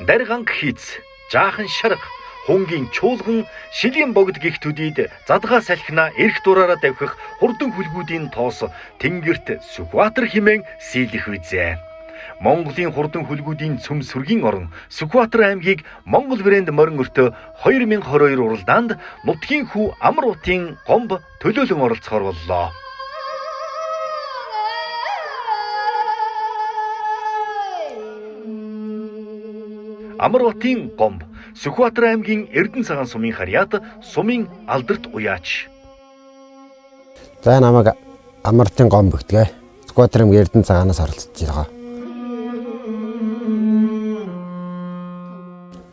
Дарганг хийц, жаахан шарга, хунгийн чуулган, шилийн богд гих төдийд задгаа салхина эрх дураараа давхих хурдан хүлгүүдийн тоос тэнгэрт Сүхбаатар хэмээн сийлэх үзээ. Монголын хурдан хүлгүүдийн цөм сүргийн орон Сүхбаатар аймгийг Монгол брэнд морин өртөө 2022 уралдаанд нутгийн хүү Амар утын гомб төлөөлөн оролцохоор боллоо. Амар утын гомб Сүхбаатар аймгийн Эрдэнэ цагаан сумын харьяат сумын алдарт уяач. За намайг Амар утын гомб гэдэг. Сүхбаатар аймгийн Эрдэнэ цагаанаас оролцож байгаа.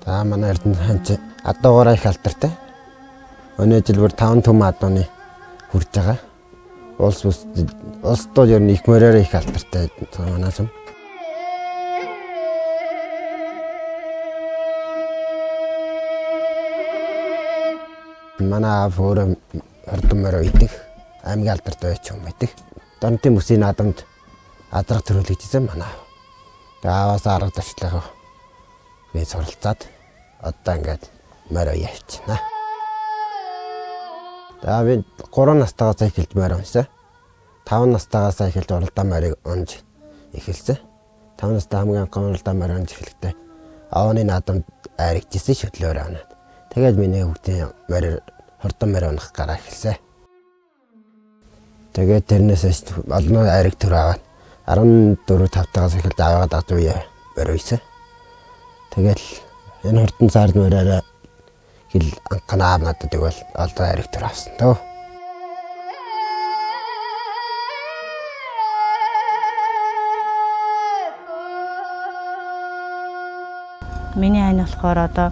За манай Эрдэнэ хэмжээ адуугаараа их алдартай. Өнөө жил бүр 5 төм адууны хүрж байгаа. Улс тоо ер нь их мороор их алдартай манай сум. Манай аав өөрөө хурдан мороо идэх, аймгийн алдартай байж юм байдаг. Донтын бүсийн наадамд азрах төрүүлэгдсэн манай аав. Тэгээ ааваас арга зарчлагаа би суралцаад одоо ингээд мороо явчихна. За би 3 настайгаас эхэлж мороо уншсан. 5 настайгаас эхэлж уралдаан морийг унж эхэлсэн. 5 настай хамгийн анхны уралдаан морийг унж эхлэхдээ аавны наадамд айрагчсэн шүтлөөр авнаад. Тэгээд миний хүүхдийн морь хурдан морь унах гараа эхэлсэн. Тэгээд тэрнээс олон айраг төр аваад 14-5 тагаас эхэлж аваад дагж морь үйсэн. Тэгээд энэ хурдан сард морьороо хил анханаа надад тэгвэл олон айраг төр авсан тоо. Миний ань болохоор одоо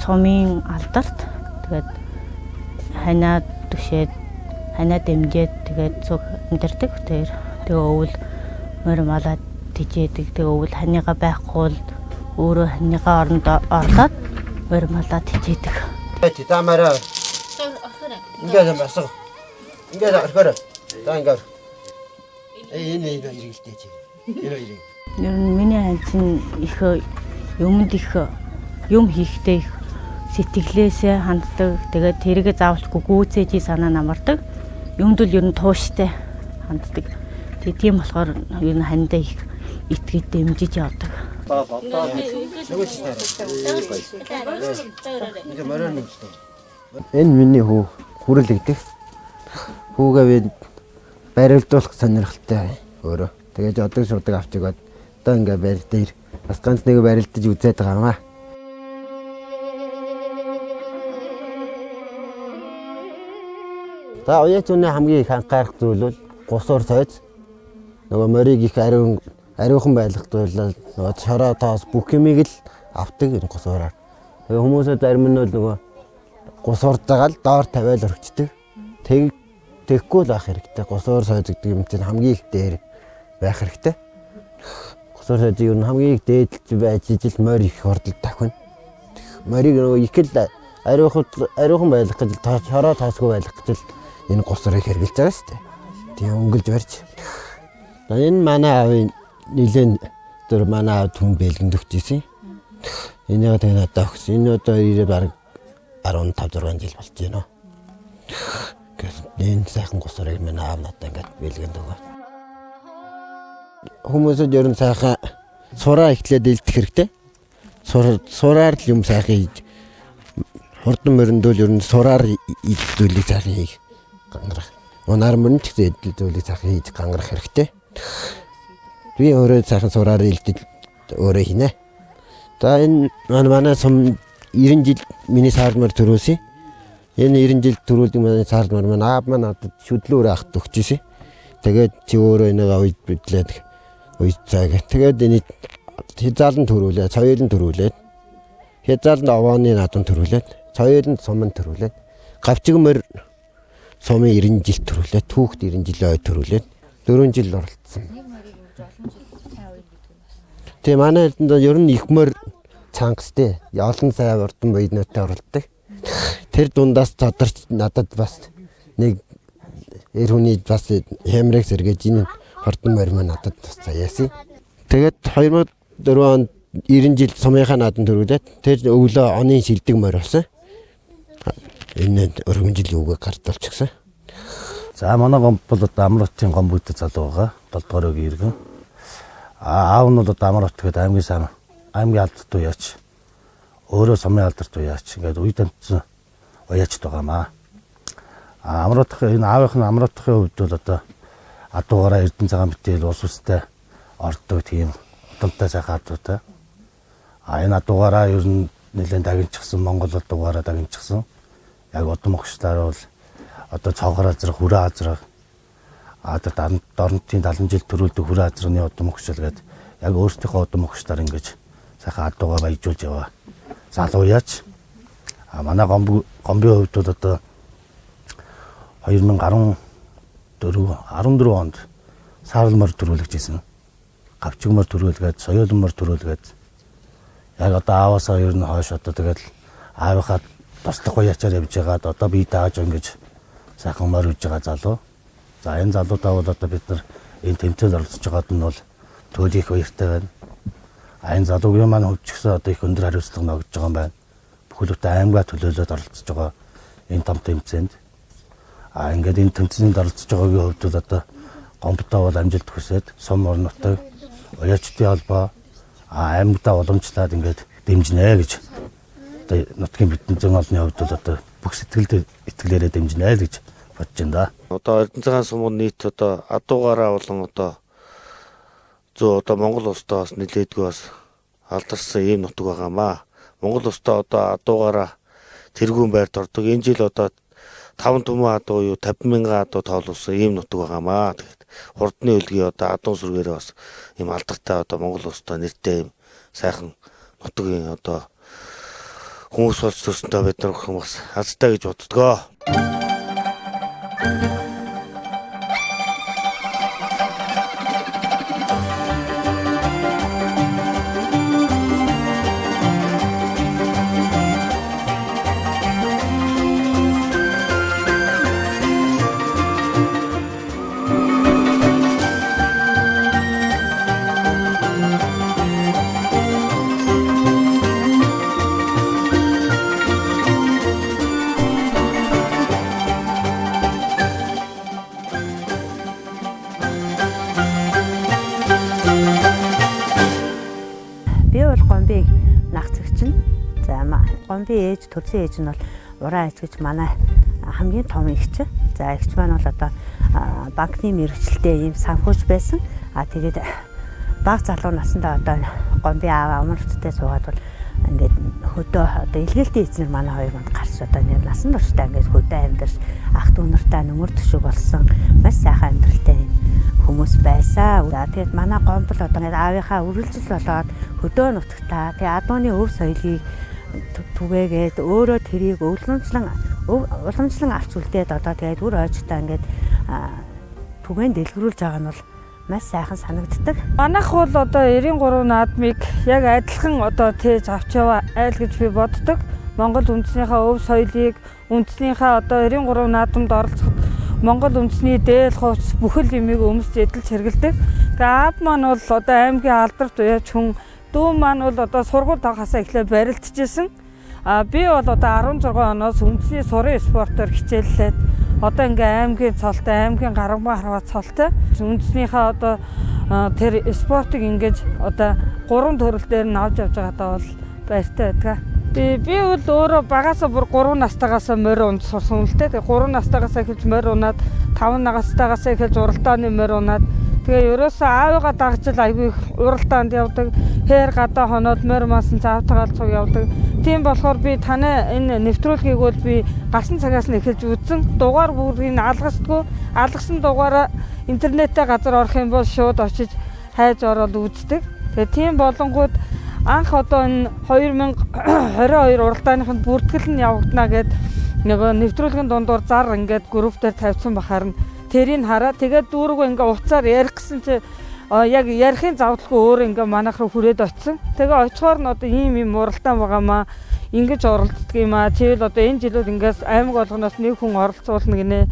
сумын алдарт тэгээд ханаа түшээд ханаа дэмжээд тэгээд зүг амьдэрдэг. Тэгээ өвөл морь малаад тижээдэг. Тэгээ өвөл ханыгаа байхгүй л өөрөө ханыгаа оронд орлоод морь малаад тижээдэг. За морь. Ингээд басга. Ингээд орхоор. За ингээд. Энэ иргэлтэй чи. Энэ. Ер нь миний ань чинь их юмд их юм хийхдээ их сэтгэлээсээ ханддаг. Тэгээд тэргээ заавалчгүй гүйцээж санаа намардаг. Юмд л ер нь тууштай ханддаг. Тийм болохоор ер нь хандаа их итгэж дэмжиж явдаг. Энэ миний хүү хүрэл гэдэг. Хүүгээ би барилдуулах сонирхолтой өөрөө. Тэгээд одоо шудаг авчигаад одоо ингээ барил дээр бас ганц нэг барилдаж үзээд байгаа юм аа. За уяатны хамгийн их анхаарах зүйл бол гусуур сойз. Нөгөө морийг их ариухан байлгах зүйл нөгөө шороо тоос бүх юмыг л авдаг энэ гусуураар. Тэгээ хүмүүсээ зарим нь нөгөө гусуурж байгаа л доор тавиал өргөцдөг. Тэгэхгүй л байх хэрэгтэй. Гусуур сойз гэдэг юм чинь хамгийн их дээр байх хэрэгтэй. Гусуур сойз юу н хамгийн их дээдлж байж ижил морь их хурдл давхина. Морийг нөгөө их л ариухан байлгах гэж шороо тоосгүй байлгах гэж энэ гусрыг хэрглэж байгаа шүү дээ. Тэгээ өнгөлж барьж. Энэ манай аавын нилээн дөр манай аав түн бэлгэнд өгчээсэн. Энийг тэгээ надад өгсөн. Энэ одоо ирээ баг 15-6 жил болж байна. Энэ сайхан гусрыг манай аав надад ингээд бэлгэнд өгөө. Хүмүүсд ер нь сайхан сураа ихлээд илдэх хэрэгтэй. Сураар л юм сайхан хийж хурдан мөрөндөл ер нь сураар идэлүүлэх сайхан хийх. Гангарах. Унаар мөрөнд ч гэсэн идэл зүйлийг сайхан хийж гангарах хэрэгтэй. Би өөрөө сайхан сураар илдэл өөрөө хийнэ. За энэ манай сум 90 жил миний саардмар төрөөсөн. Энэ 90 жил төрүүлдэг манай саардмар маань аав маань надад шүдлөөр ахт өгчээсэн. Тэгээд чи өөрөө энийг авъя бидлээд үйцээг. Тэгээд энэ хязаалан төрүүлээ, соёлын төрүүлээд. Хязааланд овооны наадам төрүүлээд, соёлын сумын төрүүлээд. Гавчиг мөр сумын 90 жил төрүүлээд, түүхт 90 жилийн ой төрүүлээд 4 жил оролцсон. Тэгээ манай эрдэнд ер нь их мөр чангастэй олон сая урдан буйнуудтай оролдог. Тэр дундаас тодорч надад бас нэг эр хүний бас хямрыг сэргээж энэ хурдан морь маань надад бас заяасан. Тэгээд 2004 онд 90 жил сумынхаа наадам төрүүлээд тэр өглөө оны шилдэг морь болсон. Энэ өргөнжил юуг гарталчихсан. За манай гомб бол одоо Амралтын гомбуудад залуу байгаа. 7 дугаар өгийн иргэн. Аав нь бол одоо Амралт гэдэг аймгийн сан аймгийн алдарт уяач. Өөрөө сумын алдарт уяач. Ингээд үе дамжсан уяачд байгаамаа. Амралтын энэ аавынх нь Амралтын хувьд бол одоо адуугаараа Эрдэнэ цагаан битэл улс устай ордог тийм удамтай сайхан адуутай. Энэ адуугаараа ер нь нэлээд дагнчихсан Монгол адуугаараа дагнчихсан. Яг удам огшлаар бол одоо цоогоор азрах, хүрээ азрах тэр дорнотын 70 жил төрүүлдэг хүрээ азрахны удам огшил гэдэг яг өөрсдийнхөө удам огшлаар ингэж сайхан адуугаа баяжуулж яваа. Залуу яач. Манай гомбын хувьд бол одоо 2014 онд сааралмар төрүүлэгжсэн. Гавчигмар төрүүлгээд, соёолмар төрүүлгээд яг одоо ааваасаа ер нь хойш одоо тэгэл аавынхаа туслах уяачаар явж байгаад одоо би дааж ингэж сайхан морь үж байгаа залуу. За энэ залуудаа бол одоо бид нар энэ тэмцээнд оролцож байгаад нь бол төлөв их баяртай байна. Энэ залуугийн маань хөвчихсөн одоо их өндөр хариуцлага ногдож байгаа юм байна. Бүхэлдээ аймгаа төлөөлөд оролцож байгаа энэ том тэмцээнд. Ингээд энэ тэмцээнд оролцож байгаагийн хувьд бол одоо гомбтоо бол амжилт хүсээд сум орон нутаг уяачдын холбоо аймагтаа уламжлаад ингээд дэмжинэ гэж одоо нутгийн бидний зэн олонны хувьд бол одоо бүх сэтгэлд итгэлээрээ дэмжинэ гэж бодож байна да. Одоо Эрдэнэ цагаан сумын нийт одоо адуугаараа болон одоо зөө одоо Монгол улстай бас нэлээдгүй бас алдарсан ийм нутаг байгаамаа. Монгол улстай одоо адуугаараа тэргүүн байрт ордог. Энэ жил одоо 5 түмэн адуу юу 50,000 адуу тоолуулсан ийм нутаг байгаамаа. Тэгээд хурдны үлгийн одоо адуун сүргээрээ бас ийм алдартай одоо Монгол улстай нэртэй ийм сайхан нутгийн одоо хүмүүс болж төрсөнтэй бид нар хүмүүс азтай гэж боддгоо. Гомбын ээж, төрсөн ээж нь бол ураа ээж гэж манай хамгийн том эгч. За эгч маань бол одоо банкны мэргэжилтэй ийм санхүүж байсан. Тэгээд баг залуу насндаа одоо гомбын аав амралттай суугаад бол ингээд хөдөө одоо илгээлтийн эзнэр манай хоёр манд гарч одоо нэг насан туршдаа ингээд хөдөө амьдарч ах дүү нартай нөмөр төшөг болсон маш сайхан амьдралтай хүмүүс байсан. Тэгээд манай гомбол одоо ингээд аавынхаа үргэлжил болоод хөдөө нутагтаа тэгээд адууны өв соёлыг түгээгээд өөрөө тэрийг уламжлан авч үлдээд одоо тэгээд үр ойчтой ингээд түгээн дэлгэрүүлж байгаа нь бол маш сайхан санагддаг. Манайх бол одоо 93 наадмыг яг адилхан одоо тээж авч яваа айл гэж би боддог. Монгол үндэснийхээ өв соёлыг үндэснийхээ одоо 93 наадамд оролцоход Монгол үндэсний дээл хувцс бүхэл юмыг өмсч эдэлж хэрэгэлдэг. Тэгээ аав маань бол одоо аймгийн алдарт уяач хүн. Дүү маань бол одоо сургууль тавхасаа эхлээ барилдчихсэн. Би бол одоо 16 оноос үндэсний сурын спортоор хичээллээд одоо ингээ аймгийн цолтой, аймгийн гарамгаа харваа цолтой. Үндэснийхээ одоо тэр спортыг ингэж одоо 3 төрөл дээр нь авч явж байгаадаа бол баяртай байдаг. Би бол өөрөө багасаа бүр 3 настайгаас морь унд сурсан л дээ. Тэгээ 3 настайгаас эхэлж морь унаад 5 настайгаас эхэлж уралдааны морь унаад тэгээ ерөөсөө аавыгаа дагж л айгүй уралдаанд явдаг. Хээр гадаа хоноод морь маасан завтагаал цуг явдаг. Тийм болохоор би танай энэ нэвтрүүлгийг бол би гасан цагаас нь эхэлж үзсэн. Дугаар бүрийг алгасдгүй. Алгасан дугаараа интернеттэй газар орох юм бол шууд очиж хайж ороод үздэг. Тэгээ тийм болонгууд анх одоо энэ 2022 уралдааныхын бүртгэл нь явагдана гэд нөгөө нэвтрүүлгийн дундуур зар ингээд групп дээр тавьсан бахаар нь тэрийг хараа тэгээд дүүргөө ингээ уцаар ярих гэсэн чи яг ярихын завдалгүй өөр ингээ манайх руу хүрээд очсон. Тэгээ очихоор нь одоо ийм уралдаан байгаамаа ингэж оролцдог юм аа. Тэгвэл одоо энэ жилүүд ингээс аймаг болгоноос нэг хүн оролцуулна гинэ.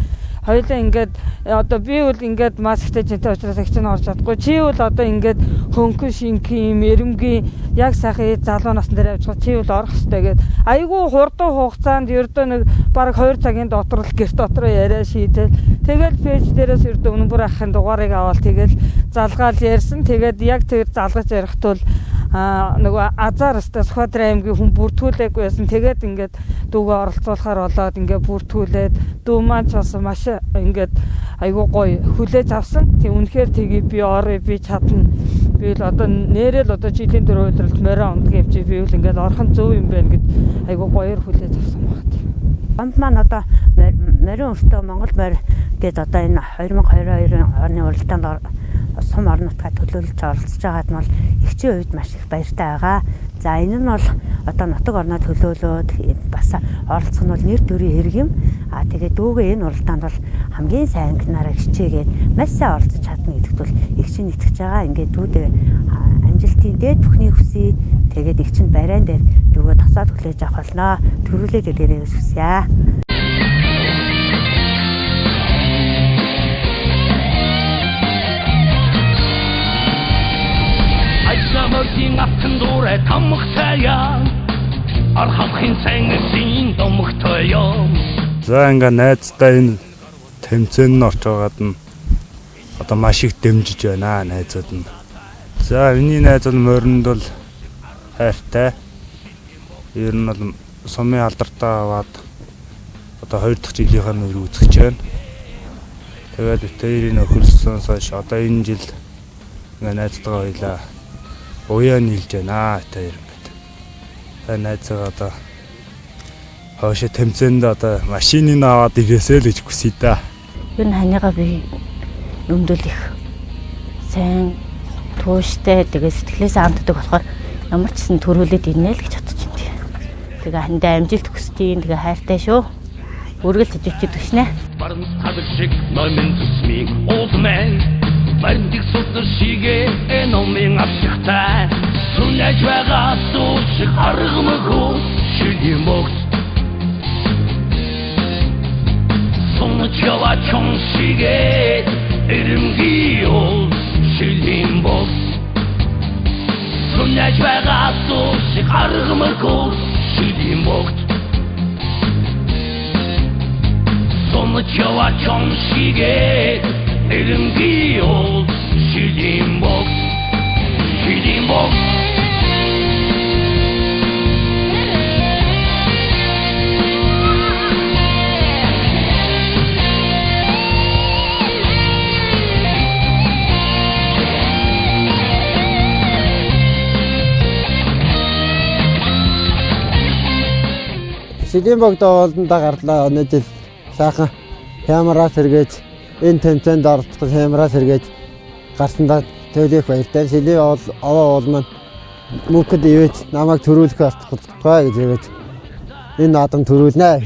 Хоёулаа ингээд одоо би бол ингээд масктай жинтэй учраас их чинь орж чадахгүй. Чи бол одоо ингээд хөнгөн шингийн мэрэмгийн яг сайхан залуу насн дээр авч байгаа. Чи бол орох хэрэгтэй гээд айгүй хурдан хугацаанд ердөө нэг бараг 2 цагийн дотор л гэрт дотроо яриа шийдэл. Тэгэл пэйж дээрээс ердөө өнөн бүр ахын дугаарыг аваад тэгэл залгаал ярьсан. Тэгээд яг тэр залгаж ярихт бол нөгөө азар өстө Сүхбаатар аймгийн хүн бүртгүүлээгүй байсан. Тэгээд ингээд дүүгээ оролцуулахаар болоод ингээд бүртгүүлээд дүү маань ч бас маш ингээд айгүй гоё хүлээж авсан. Тэг үнэхээр тгий би орё би чадна. Би л одоо нэрэл одоо жилийн 4 өдрөлт морин ундг юм чи би л ингээд орхон зөв юм байна гэж айгүй гоёор хүлээж авсан багт. Гомд маань одоо морин өртөө Монгол морь гээд одоо энэ 2022 оны уралдаанд сум орон нутгаа төлөөлж оролцож байгаад нь бол ихчийн хувьд маш их баяртай байгаа. За энэ нь бол одоо нутаг орноо төлөөлөөд бас оролцох нь бол нэр төрийн хэрэг юм. Тэгээд дүүгээ энэ уралдаанд бол хамгийн сайн ангинаараа хичээгээд маш сайн оролцож чадна гэдэгт бол ихчийн итгэж байгаа. Ингээд дүүдээ амжилтын дээд бүхний хүсье. Тэгээд ихчинд барайн дээр дүүгээ тосоод хүлээж авах болно. Төрүүлээд ирээрэй гэж хүсье. Айсамгийн автан дурэ тамхтая архавхын сэнгэсийн домхтая. За ингээ найзтай энэ тэмцээнд орчоод нь одоо маш их дэмжиж байна найзууд нь. За миний найз бол моринд бол хайртай. Ер нь бол сумын алдартай аваад одоо 2 дахь жилийнхаа мөр үзэж байна. Тэгээд тэрийг нөхөрсөнөөс хойш одоо энэ жил ингээ найзтайгаа хоёлаа уяа нийлж байна тэр юм. Тэгээд найзгаа одоо хойшоо тэмцээнд одоо машиныг аваад ирээсэй л гэж хүсье да. Ер нь ханыгаа би өмдөлөх сайн тууштай тэгээ сэтгэлээс амтдаг болохоор ямар ч гэсэн төрүүлээд ирнэ л гэж бодож байна. Тэгээ хандаа амжилт хүсье. Тэгээ хайртай шүү. Үргэлж хажуучид төшнэ. Бармстадшиг номын зүсмиг олдмэн баримтыг сутар шигэ номын авчихтай сүнэж байгаа суушиг аргамгүй шилийн богц сонч ява чон шигэ эрэмги ол шилийн богц сүнэж байгаа суушиг аргамгүй шилийн богц сонч ява чон шигэ эрэмги ол шилийн богц шилийн богц. Шилийн богд олондоо гарлаа. Өнөө жил сайхан хямраа сэргээж энэ тэмцээнд оролцох хямраа сэргээж гарсандаа төлөөх баяртай. Шилийн овоо уул маань мөнхөд ивэж намайг төрүүлэх болтугай гэж ивэж энэ наадам төрүүлнэ.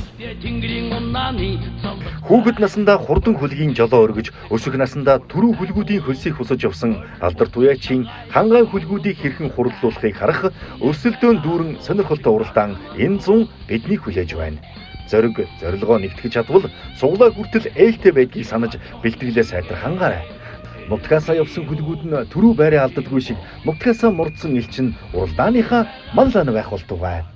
Хүүхэд насндаа хурдан хөлгийн жолоо өргөж, өсөх насндаа түрүү хөлгүүдийн хөлсийг хусаж явсан алдар туяачийн хангай хөлгүүдийг хэрхэн хурлуулахыг харах өрсөлдөөн дүүрэн сонирхолтой уралдаан энэ зун биднийг хүлээж байна. Зориг, зорилгоо нэгтгэж чадвал суглаа хүртэл ээлтэй байдгийг санаж бэлтгэлээ сайдрах хангаарай. Нутгаасаа явсан хөлгүүд нь түрүү байраа алддаггүй шиг нутгаасаа мурдсан элчин уралдааныхаа мал ан байх болтугай.